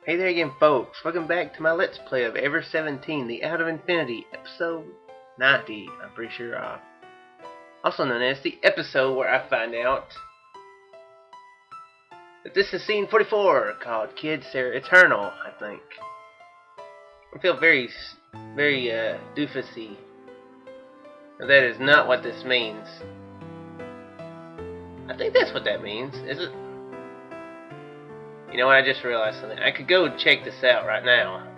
Hey there again, folks. Welcome back to my Let's Play of Ever17, the Out of Infinity, episode 90, I'm pretty sure. Also known as the episode where I find out that this is scene 44, called Kid Sara Eternal, I think. I feel very doofusy. That is not what this means. I think that's what that means, is it? You know what, I just realized something. I could go check this out right now.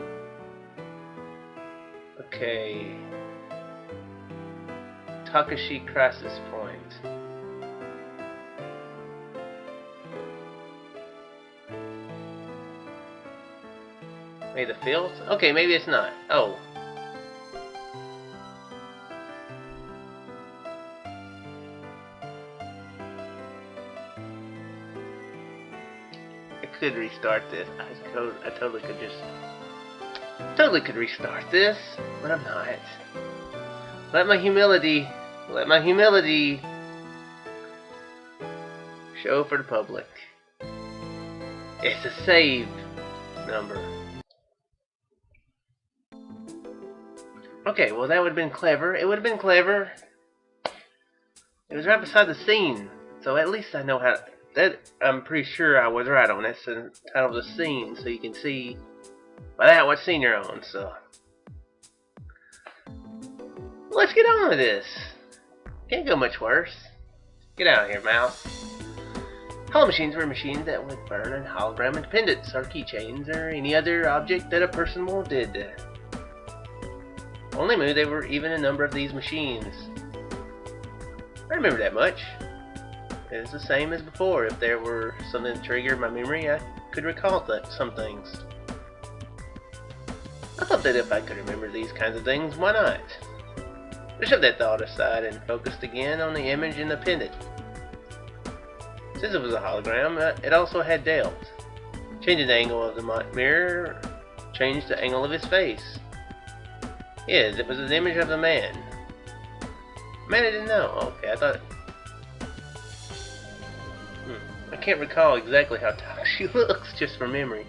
Okay. Takashi Crisis Point. Maybe the fields? Okay, maybe it's not. Oh. I could restart this. I totally could restart this, but I'm not. Let my humility show for the public. It's a save number. Okay, well that would have been clever. It would have been clever. It was right beside the scene, so at least I know how. That I'm pretty sure I was right on. That's the title of the scene, so you can see by that what scene you're on. So let's get on with this. Can't go much worse. Get out of here, mouse. Hollow machines were machines that would burn a hologram into pendants or keychains or any other object that a person did. On LeMU, there were even a number of these machines. I remember that much. It's the same as before. If there were something that triggered my memory, I could recall some things. I thought that if I could remember these kinds of things, why not? I shoved that thought aside and focused again on the image in the pendant. Since it was a hologram, it also had depth. Changing the angle of the mirror changed the angle of his face. Yes, it was an image of the man. Man, I didn't know. Okay, I thought... I can't recall exactly how Takashi looks just from memory.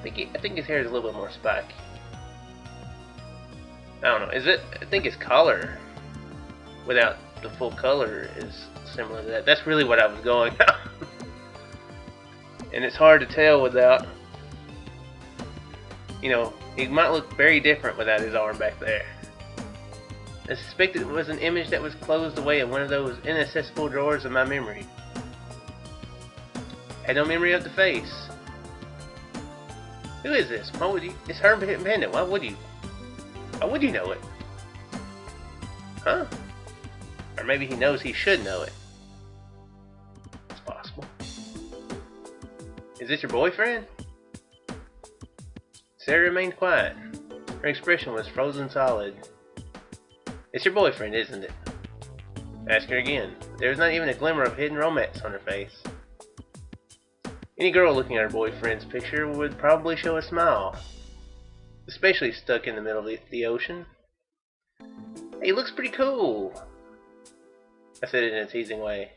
I think his hair is a little bit more spiky. I don't know. Is it? I think his collar, without the full color, is similar to that. That's really what I was going on. And it's hard to tell without. You know, he might look very different without his arm back there. I suspected it was an image that was closed away in one of those inaccessible drawers of my memory. Had no memory of the face. Who is this? Why would you? It's her pendant. Why would you? Why would you know it? Huh? Or maybe he knows he should know it. It's possible. Is this your boyfriend? Sara remained quiet. Her expression was frozen solid. It's your boyfriend, isn't it? Ask her again. There was not even a glimmer of hidden romance on her face. Any girl looking at her boyfriend's picture would probably show a smile. Especially stuck in the middle of the ocean. Hey, he looks pretty cool. I said it in a teasing way.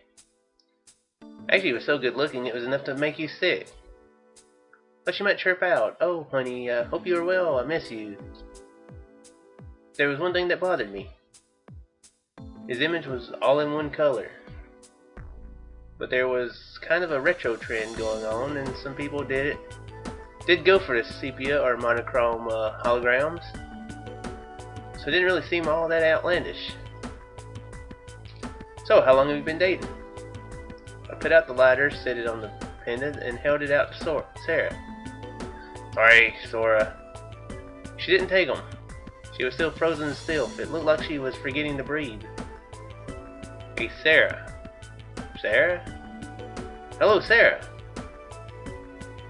Actually, he was so good looking it was enough to make you sick. But she might chirp out, "Oh, honey, hope you are well. I miss you." There was one thing that bothered me. His image was all in one color. But there was kind of a retro trend going on, and some people did go for the sepia or monochrome holograms. So it didn't really seem all that outlandish. So, how long have you been dating? I put out the lighter, set it on the pendant, and held it out to Sara. Sorry, Sora. She didn't take them. She was still frozen still. It looked like she was forgetting to breathe. Hey, Sara. Sara? Hello, Sara.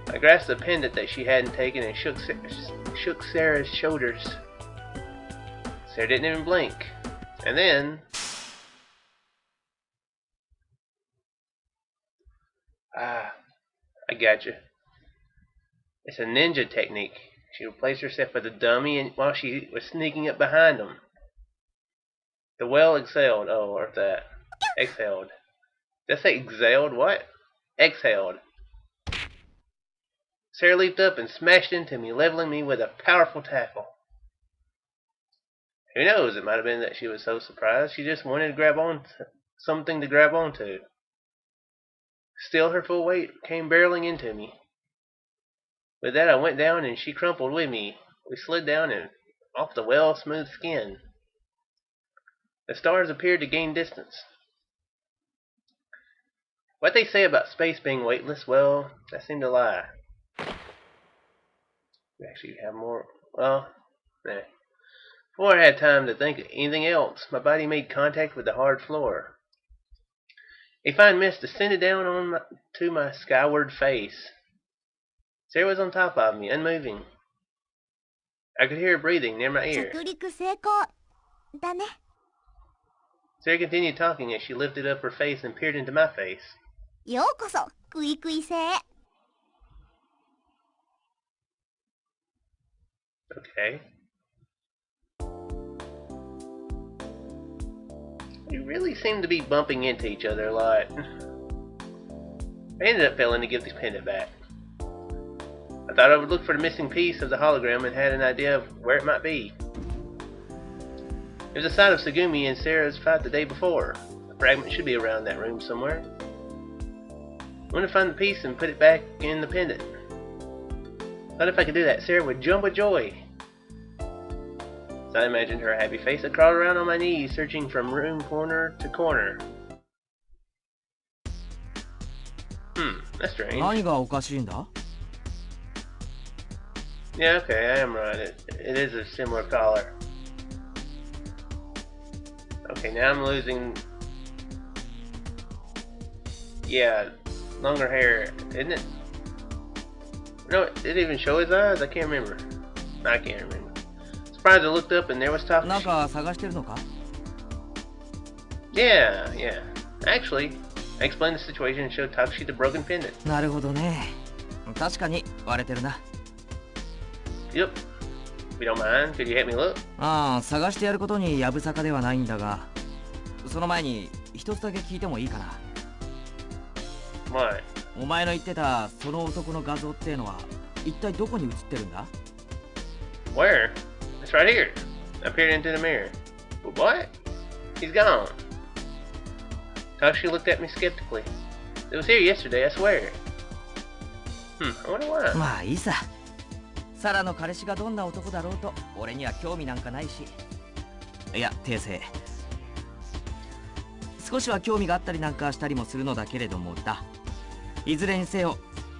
I grasped the pendant that she hadn't taken and shook Sara's shoulders. Sara didn't even blink. And then... I gotcha. It's a ninja technique. She replaced herself with a dummy while she was sneaking up behind them. The well exhaled. Oh, or that. Exhaled. Did I say exhaled? What? Exhaled. Sarah leaped up and smashed into me, leveling me with a powerful tackle. Who knows, it might have been that she was so surprised she just wanted to grab on to something to grab onto. Still, her full weight came barreling into me. With that, I went down and she crumpled with me. We slid down and off the well-smooth skin. The stars appeared to gain distance. What they say about space being weightless, well, that seemed to lie. We actually have more. Well, nah. Before I had time to think of anything else, my body made contact with the hard floor. A fine mist descended down to my skyward face. Sarah was on top of me, unmoving. I could hear her breathing near my ear. Sarah continued talking as she lifted up her face and peered into my face. Okay. We really seem to be bumping into each other a lot. I ended up failing to give the pendant back. I thought I would look for the missing piece of the hologram and had an idea of where it might be. It was the site of Tsugumi and Sarah's fight the day before. The fragment should be around that room somewhere. I want to find the piece and put it back in the pendant. Thought if I could do that, Sarah would jump with joy. So I imagined her happy face. I crawled around on my knees, searching from room corner to corner. That's strange. Yeah, okay, I am right. It is a similar collar. Okay, now I'm losing... Yeah, longer hair, isn't it? No, it didn't even show his eyes? I can't remember. I can't remember. Surprised I looked up and there was Takashi. Yeah. Actually, I explained the situation and showed Takashi the broken pendant. Yep. If you don't mind, could you help me look? What? Where? It's right here. I peered into the mirror. But what? He's gone. Takashi looked at me skeptically. It was here yesterday, I swear. I wonder why. サラの彼氏がどんな男だろうと俺には興味なんかないし、いや訂正、少しは興味があったりなんかしたりもするのだけれどもだ、いずれにせよ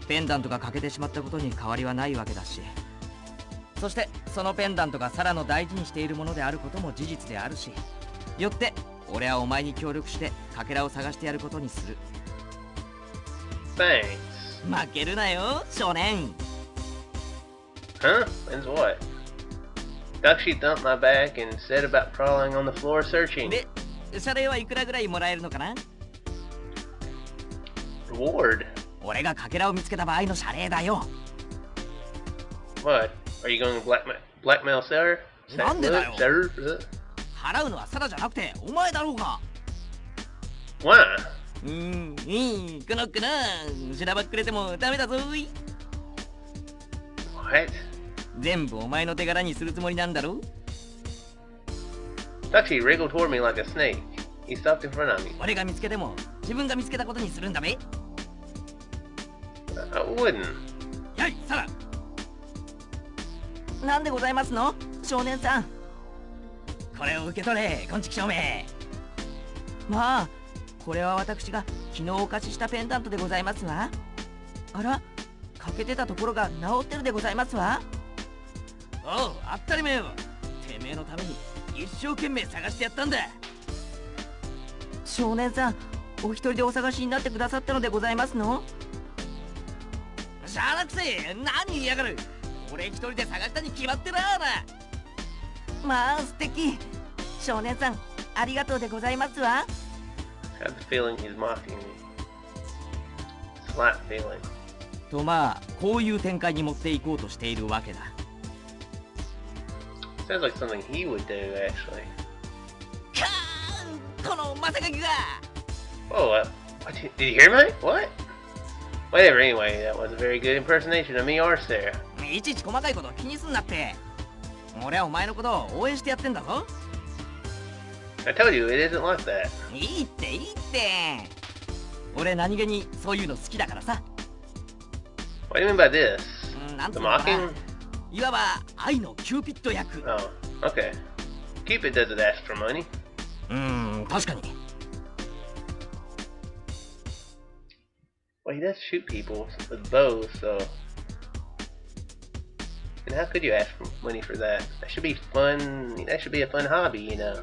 ペンダントが欠けてしまったことに変わりはないわけだし、そしてそのペンダントがサラの大事にしているものであることも事実であるし、よって俺はお前に協力してかけらを探してやることにする。 Thanks. 負けるなよ少年。 Huh? And what? Takashi thumped my back and set about crawling on the floor searching. で、謝礼はいくらぐらいもらえるのかな？ Reward? 俺がかけらを見つけた場合の謝礼だよ。 What? Are you going to blackmail Sara? なんでだよ。 Sara? 払うのはサラじゃなくてお前だろうが。 Why? いい、この子な、しらばっくれてもダメだぞい。 What? 全部お前の手柄にするつもりなんだろ？ Takashi wriggled toward me like a snake. He stopped in front of me. 俺が見つけても自分が見つけたことにするんだべ。 I wouldn't. やい、サラ。なんでございますの？少年さん。これを受け取れ、こんちき証明。まあ、これは私が昨日お貸ししたペンダントでございますわ。あら、欠けてたところが治ってるでございますわ。おう、当たり前よ。てめえのために一生懸命探してやったんだ。少年さん、お一人でお探しになってくださったのでございますの？しゃあなくせ、何言いやがる。俺一人で探したに決まってらーな。まあ素敵。少年さん、ありがとうでございますわ。 I have the feeling he's mocking me. Slight feeling. とまあ、こういう展開に持っていこうとしているわけだ。 Sounds like something he would do, actually. かーん、このまさかきが。 Whoa, what? Did you hear me? What? Whatever, anyway, that was a very good impersonation of me or Sarah. いちいち細かいこと気にすんなって。俺はお前のことを応援してやってんだぞ。I told you, it isn't like that. いいっていいって。俺何気にそういうの好きだからさ。What do you mean by this? なんつ The うのかな。 mocking? いわば愛のキューピッド役。Oh, okay. Cupid doesn't ask for money. 確かに。Well, he does shoot people with bows, so... And how could you ask for money for that? That should be fun. That should be a fun hobby, you know.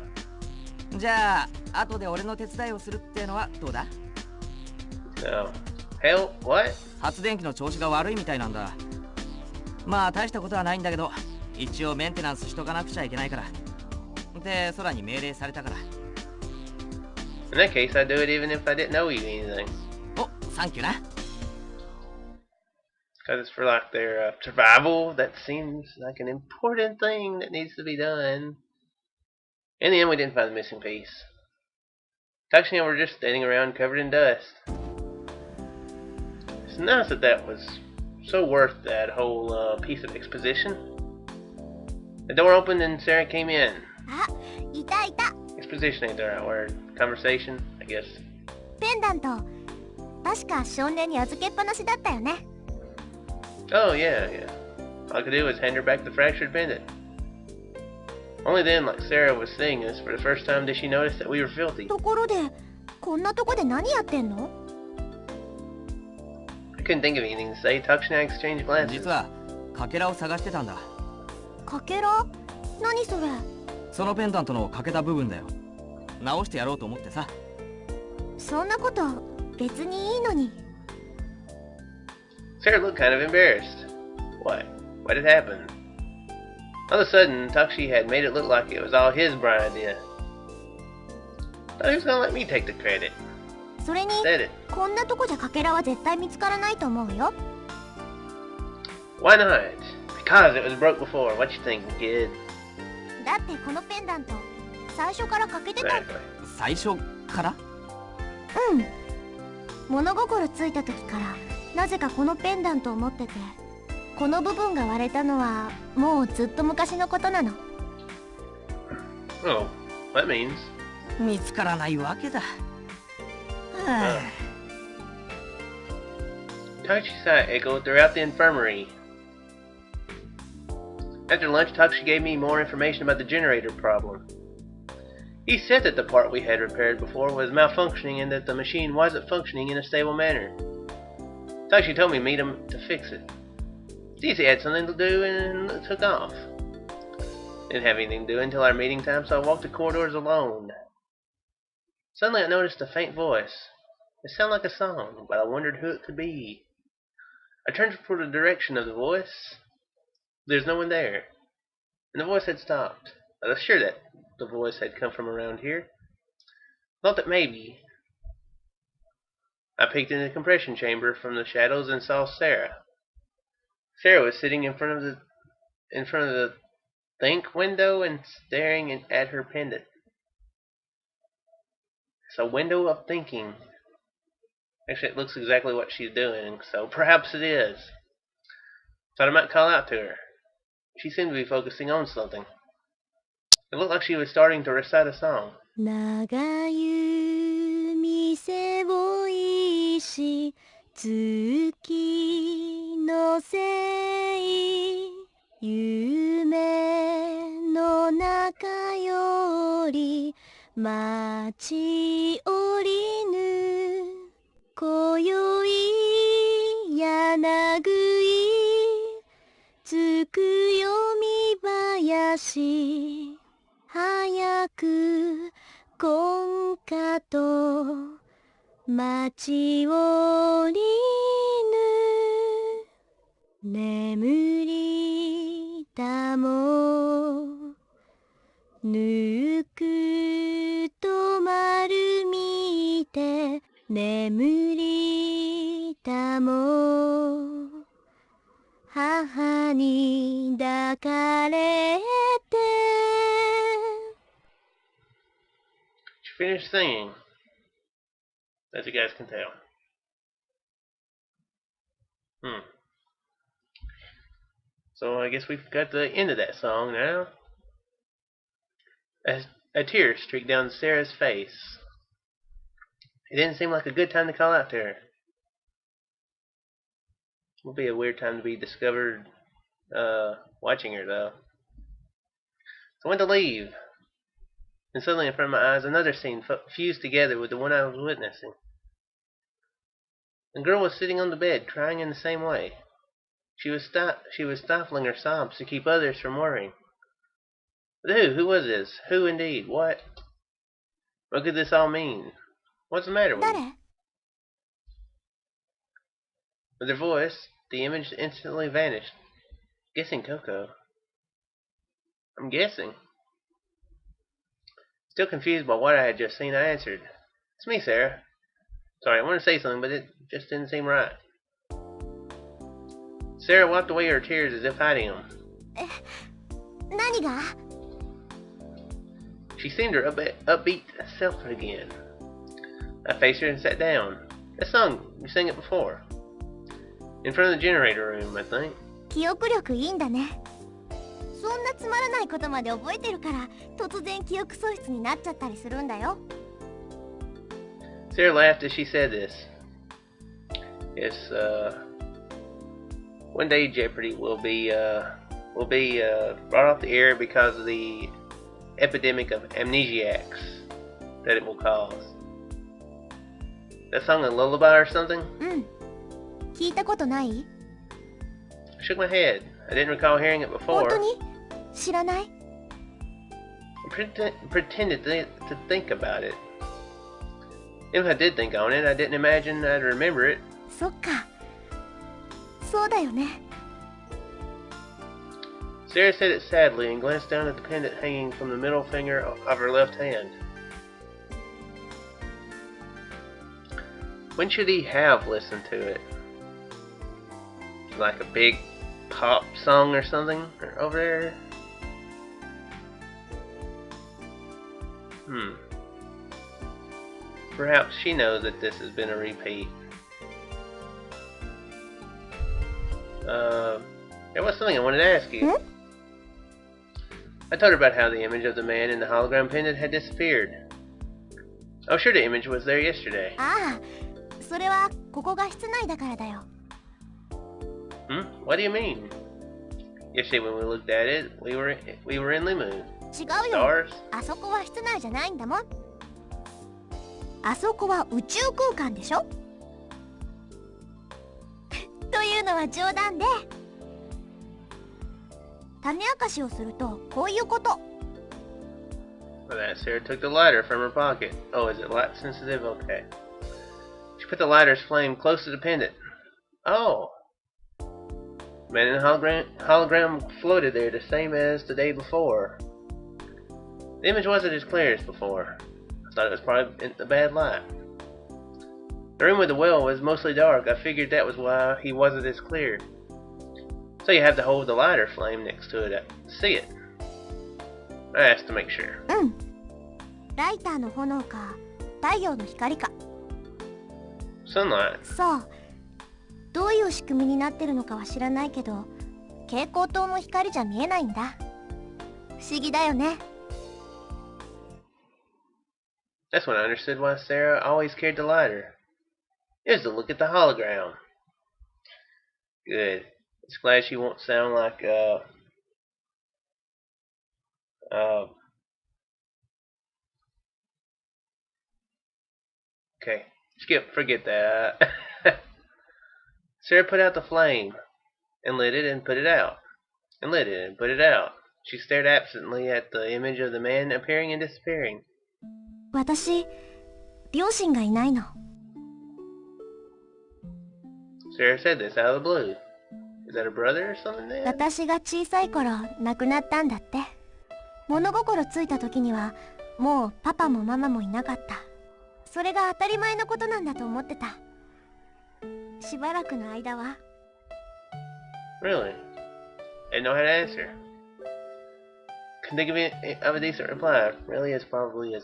じゃあ後で俺の手伝いをするってのはどうだ？ No. Hell, what? 発電機の調子が悪いみたいなんだ。まあ大したことはないんだけど、一応メンテナンスしとかなくちゃいけないから。で、空に命令されたから。In that case, I'd do it even if I didn't know you anything. お、サンキューな。Because it's for like their survival. That seems like an important thing that needs to be done. In the end, we didn't find the missing piece. Taxi and I were just standing around covered in dust. It's nice that was so worth that whole piece of exposition. The door opened and Sarah came in. あ、いたいた。 Exposition ain't the right word. Conversation, I guess. ペンダント。確か少年に預けっぱなしだったよね。Oh, yeah, yeah. All I could do was hand her back the fractured pendant. Only then, like Sarah was seeing us for the first time, did she notice that we were filthy. ところで、こんなとこで何やってんの？ I couldn't think of anything to say. Tuxie and I exchanged glances. 実はかけらを探してたんだ。かけら？何それ？そのペンダントの欠けた部分だよ。直してやろうと思ってさ。そんなこと別にいいのに。Sarah looked kind of embarrassed. What? What had happened? All of a sudden, Tuxie had made it look like it was all his bright idea. Thought he was gonna let me take the credit. それに Said it. こんなとこじゃかけらは絶対見つからないと思うよ。 Why not? Because it was broke before. What you thinking, kid? だってこのペンダント最初から欠けてた。 Exactly. 最初からうん。物心ついた時からなぜかこのペンダントを持ってて、この部分が割れたのはもうずっと昔のことなの。 Oh, that means. 見つからないわけだ。はあ、Tuxie's sigh echoed throughout the infirmary. After lunch, Tuxie gave me more information about the generator problem. He said that the part we had repaired before was malfunctioning and that the machine wasn't functioning in a stable manner. Tuxie told me to meet him to fix it. DC had something to do and took off. Didn't have anything to do until our meeting time, so I walked the corridors alone. Suddenly I noticed a faint voice. It sounded like a song, but I wondered who it could be. I turned for the direction of the voice. There's no one there. And the voice had stopped. I was sure that the voice had come from around here. Thought that maybe. I peeked into the compression chamber from the shadows and saw Sarah. Sarah was sitting in front of the think window and staring at her pendant. It's a window of thinking. Actually, it looks exactly what she's doing, so perhaps it is. Thought I might call out to her. She seemed to be focusing on something. It looked like she was starting to recite a song. 長湯店を石月のせい夢の中より待ち降りぬ今宵柳つくよみ林早く今夏と待ち降りぬ眠りたもぬくと丸見て眠りたも母に抱かれて She finished singing, as you guys can tell. So I guess we've got the end of that song now. A tear streaked down Sarah's face. It didn't seem like a good time to call out to her. It would be a weird time to be discovered watching her, though. So I went to leave, and suddenly in front of my eyes another scene fused together with the one I was witnessing. The girl was sitting on the bed, crying in the same way. She was stifling her sobs to keep others from worrying. But who? Who was this? Who indeed? What? What could this all mean? What's the matter with me? With her voice, the image instantly vanished. Guessing Coco. I'm guessing. Still confused by what I had just seen, I answered. It's me, Sarah. Sorry, I wanted to say something, but it just didn't seem right. Sarah wiped away her tears as if hiding them. She seemed her upbeat self again. I faced her and sat down. That song, you sang it before. In front of the generator room, I think. 記憶力いいんだね。そんなつまらないことまで覚えてるから突然記憶喪失になっちゃったりするんだよ。Sarah laughed as she said this. Yes, one day Jeopardy will be brought off the air because of the epidemic of amnesiacs that it will cause. That song a lullaby or something? 聞いたことない？ I shook my head. I didn't recall hearing it before. 本当に？知らない？ I pretended to think about it. If I did think on it, I didn't imagine I'd remember it. そっか。そうだよね。Sarah said it sadly and glanced down at the pendant hanging from the middle finger of her left hand. When should he have listened to it? Like a big pop song or something over there? Perhaps she knows that this has been a repeat. There was something I wanted to ask you. I told her about how the image of the man in the hologram pendant had disappeared. I was sure the image was there yesterday. ああ、それはここが室内だからだよ。What do you mean? Yesterday when we looked at it, we were in LeMU. 違うよ。あそこは室内じゃないんだもん。あそこは宇宙空間でしょというのは冗談で。種明かしをするとこういうこと。Well, that Sarah took the lighter from her pocket. Oh, is it light sensitive? Okay. She put the lighter's flame close to the pendant. Oh. The man in the hologram floated there the same as the day before. The image wasn't as clear as before. I thought it was probably in the bad light. The room with the well was mostly dark. I figured that was why he wasn't as clear. So you have to hold the lighter flame next to it to see it. I asked to make sure. ライターの炎か太陽の光か。Sunlight. そう。どういう仕組みになってるのかは知らないけど、蛍光灯の光じゃ見えないんだ。不思議だよね。That's when I understood why Sarah always carried the lighter. It was to look at the hologram. Good. It's glad she won't sound like okay, forget that. Sarah put out the flame and lit it and put it out. And lit it and put it out. She stared absently at the image of the man appearing and disappearing. 私、両親がいないの。Sarah said this out of the blue. Is that a brother or something then? 私が小さい頃亡くなったんだって。物心ついた時にはもうパパもママもいなかった。それが当たり前のことなんだと思ってた。しばらくの間は。Really? I didn't know how to answer. Couldn't think of a decent reply. Really, it's probably as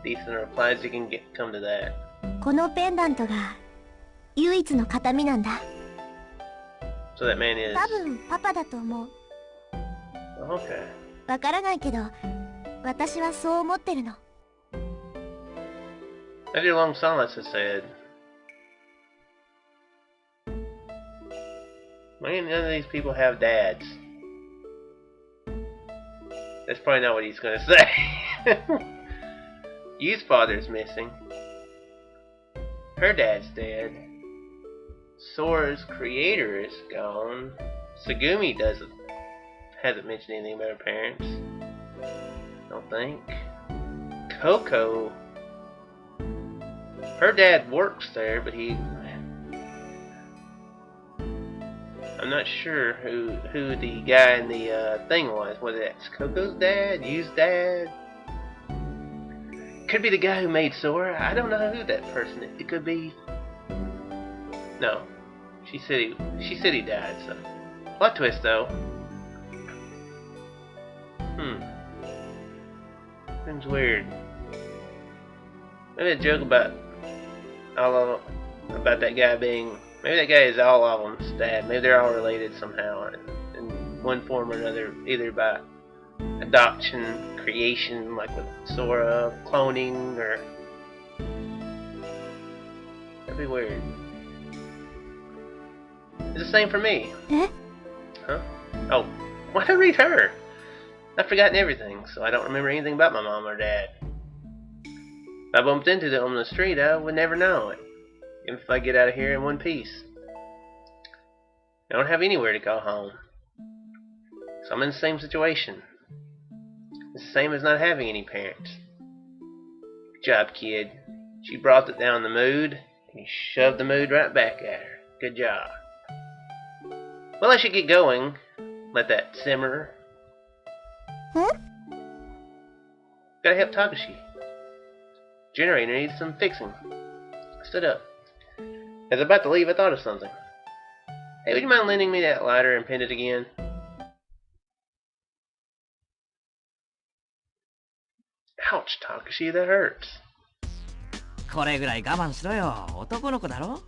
decent a reply as you can come to that. このペンダントが唯一の形見なんだ。So that man is... 多分パパだと思う。Okay. わからないけど、私はそう思ってるの。After a long silence, I said, "Man, none of these people have dads." That's probably not what he's gonna say. Yu's father's missing. Her dad's dead. Sora's creator is gone. Sagumi hasn't mentioned anything about her parents. Don't think. Coco. Her dad works there, but I'm not sure who the guy in the thing was. Whether that's Coco's dad, Yu's dad. Could be the guy who made Sora. I don't know who that person is. It could be. No, she said he died. So plot twist though. Seems weird. Maybe a joke about that guy being. Maybe that guy is all of them's dad. Maybe they're all related somehow in one form or another, either by adoption, creation, like with Sora, cloning, or that'd be weird. It's the same for me. Huh? Oh, why'd I read her? I've forgotten everything, so I don't remember anything about my mom or dad. If I bumped into them on the street, I would never know it. Even if I get out of here in one piece. I don't have anywhere to go home. So I'm in the same situation. It's the same as not having any parents. Good job, kid. She brought it down the mood, and you shoved the mood right back at her. Good job. Well, I should get going. Let that simmer. Gotta help Takashi. Generator needs some fixing. I stood up. As I was about to leave, I thought of something. Hey, would you mind lending me that lighter and pin it again? Ouch, Takashi, that hurts. これぐらい我慢しろよ。男の子だろ?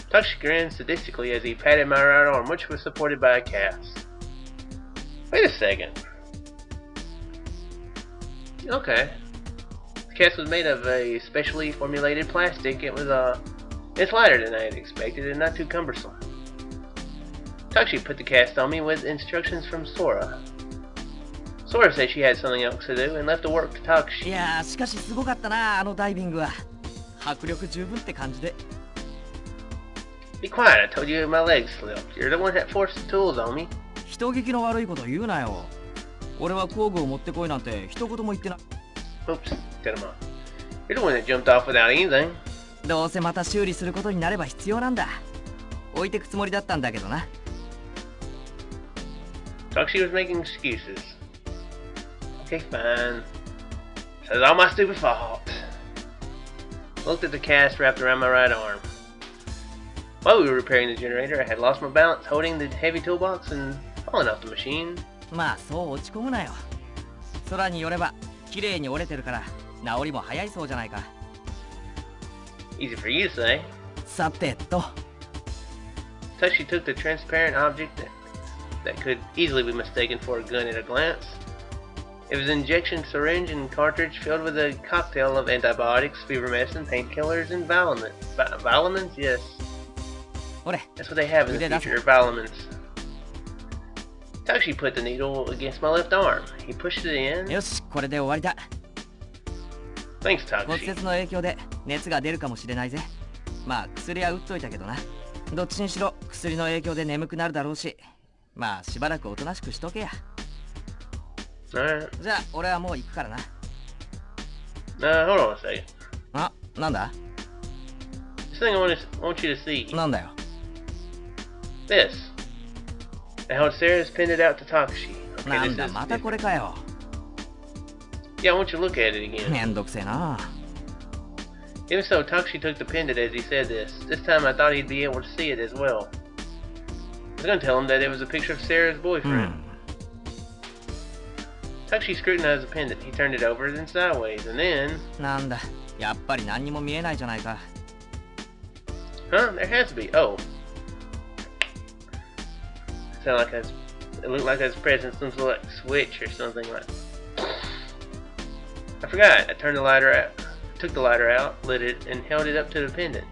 Takashi grinned sadistically as he patted my right arm, which was supported by a cast. Wait a second. Okay. The cast was made of a specially formulated plastic. It's lighter than I had expected and not too cumbersome. Takashi put the cast on me with instructions from Sora. Sora said she had something else to do and left to work to Takashi. いやー、しかしすごかったな、あのダイビングは。迫力十分って感じで。Be quiet, I told you my legs slipped. You're the one that forced the tools on me. 人聞きの悪いこと言うなよ。俺は工具を持ってこいなんて一言も言ってない。Oops, cut him off. You're the one that jumped off without anything. どうせまた修理することになれば必要なんだ。置いてくつもりだったんだけどな。Takashi was making excuses. Okay, fine. Says all my stupid fault. Looked at the cast wrapped around my right arm. While we were repairing the generator, I had lost my balance holding the heavy toolbox and fallen off the machine. まあそう落ち込むなよ。空によれば綺麗に折れてるから治りも早いそうじゃないか。Easy for you to say. さてと。Takashi took the transparent object that could easily be mistaken for a gun at a glance. It was an injection syringe and cartridge filled with a cocktail of antibiotics, fever medicine, painkillers, and Vilamins. Vilamins? Yes. That's what they have in the future, Vilamins. Takashi put the needle against my left arm. He pushed it in. よし、これで終わりだ。Thanks, 骨 Takashi. 折の影響で熱が出るかもしれないぜ。まあ薬は打っといたけどな。どっちにしろ薬の影響で眠くなるだろうし。まあしばらくおとなしくしとけや。Alright. じゃあ俺はもう行くからな。Hold on a second. あ、なんだ? This thing I want you to see. なんだよ。This. I held Sarah's pinned it out to Takashi. な Okay, んだ this またこれかよ。Yeah, I want you to look at it again. めんどくせえな。Even so, Takashi took the pendant as he said this. This time I thought he'd be able to see it as well. I was going to tell him that it was a picture of Sarah's boyfriend. Takashi scrutinized the pendant. He turned it over, then sideways, and then... なんだ、やっぱり何にも見えないじゃないか。Huh? There has to be. Oh. Sound like I was It looked like I was pressing some sort of switch or something like. I forgot. I turned the lighter out, took the lighter out, lit it, and held it up to the pendant.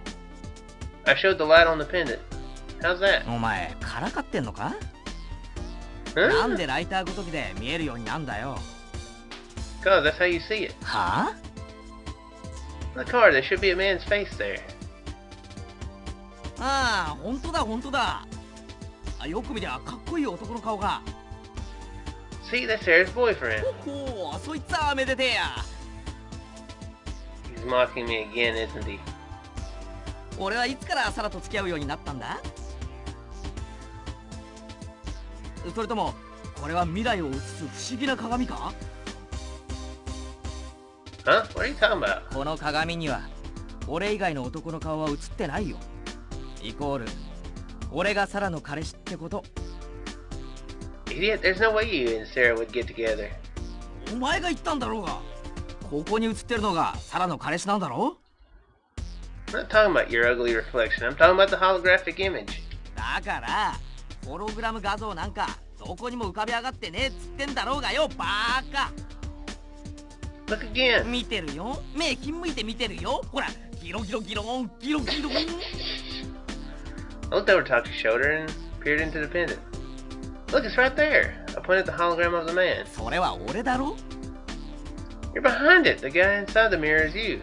I showed the light on the pendant. How's that? お前からかってんのか？ Huh? なんでライターごときで見えるようになんだよ。 Cause that's how you see it. はあ？ The car, there should be a man's face there. ああ、本当だ本当だ。あ、よく見りゃかっこいい男の顔が。 See, that's Sarah's boyfriend. ほほう、そいつはめでてえや。 He's mocking me again, isn't he? 俺はいつからサラと付き合うようになったんだ？それともこれは未来を映す不思議な鏡か？ Huh? What are you talking about? この鏡には俺以外の男の顔は映ってないよ。イコール俺がサラの彼氏ってこと。 Idiot, there's no way you and Sarah would get together. お前が言ったんだろうが。ここに映ってるのがサラの彼氏なんだろ？ I'm not talking about your ugly reflection. I'm talking about the holographic image. だからホログラム画像なんかどこにも浮かび上がってねえっつってんだろうがよ、バーカ。 Look again. 見てるよ、目金向いて見てるよ。ほら、ギロギロギロンギロギロン。 I looked over Taki's shoulder and peered into the pendant. Look, it's right there. I pointed at the hologram of the man. それは俺だろ？ You're behind it. The guy inside the mirror is you.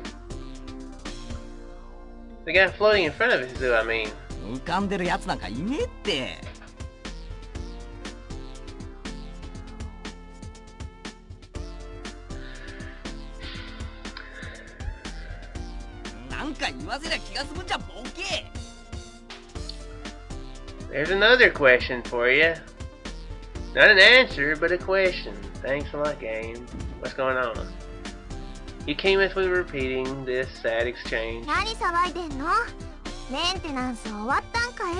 The guy floating in front of it is who I mean. 浮かんでるやつなんかいねえって。なんか言わせりゃ気が済むんじゃボケ。 There's another question for you. Not an answer, but a question. Thanks a lot, game. What's going on? You came as we were repeating this sad exchange. 何騒いでんの？メンテナンス終わったんかい？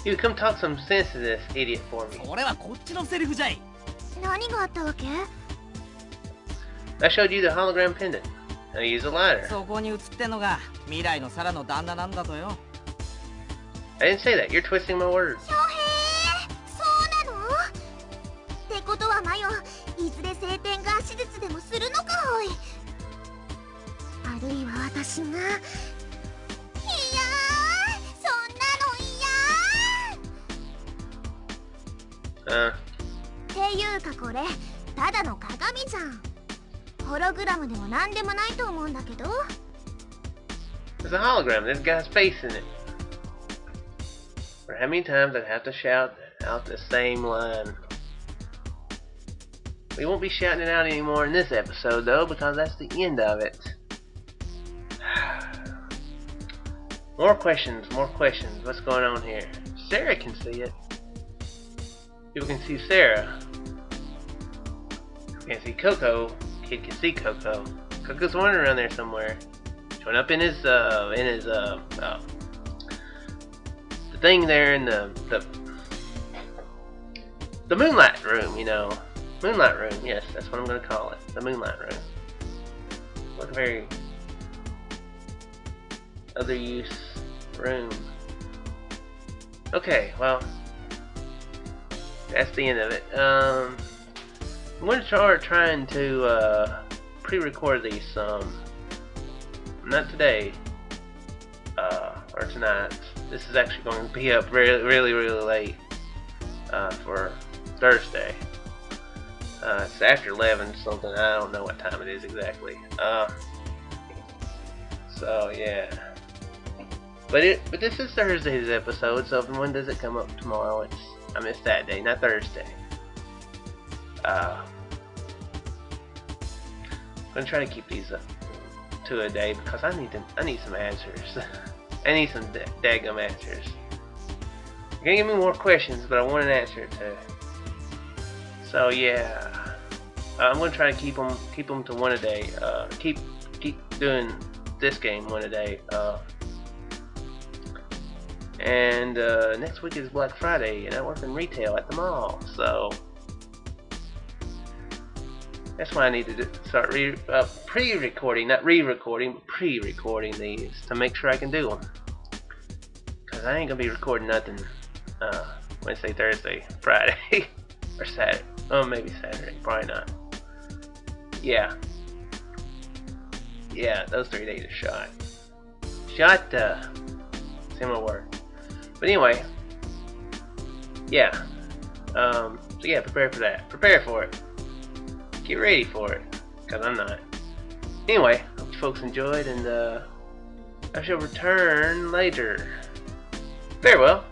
You come talk some sense to this idiot for me. これはこっちのセリフじゃい。何があったわけ？ I showed you the hologram pendant. Now use a lighter. そこに映ってんのが未来のサラの旦那なんだとよ。 I didn't say that. You're twisting my words. 翔平、そうなの？ってことはマヨ、いずれ性転換手術でもするのかおい。あるいは私が。いやー、そんなの嫌。っていうかこれただの鏡じゃん。ホログラムでもなんでもないと思うんだけど。 There's a hologram. This guy's face in it. For how many times I'd have to shout out the same line. We won't be shouting it out anymore in this episode though, because that's the end of it. More questions, more questions. What's going on here? Sarah can see it. People can see Sarah. People can't see Coco. Kid can see Coco. Coco's wandering around there somewhere. Showing up in his the thing there in the moonlight room, you know. Moonlight room, yes, that's what I'm gonna call it. The moonlight room. Look, a very other use room. Okay, well, that's the end of it. I'm gonna start trying to pre-record these some. Not today, or tonight. This is actually going to be up really late for Thursday. It's after 11 something. I don't know what time it is exactly. So yeah. But this is Thursday's episode. So when does it come up tomorrow? I missed that day, not Thursday. I'm gonna try to keep these up to a day because I need some answers. I need some daggum answers. You're gonna give me more questions, but I want an answer too. So yeah, I'm gonna try to keep them to one a day. Keep doing this game one a day. And next week is Black Friday, and I work in retail at the mall, so that's why I need to start pre-recording, not re-recording, but pre-recording these to make sure I can do them. Because because I ain't gonna be recording nothing Wednesday, Thursday, Friday, or Saturday. Oh, maybe Saturday. Probably not. Yeah. Yeah, those 3 days are shot. Shot, similar word. But anyway, yeah. So yeah, prepare for that. Prepare for it. Get ready for it, because I'm not. Anyway, hope you folks enjoyed, and I shall return later. Farewell.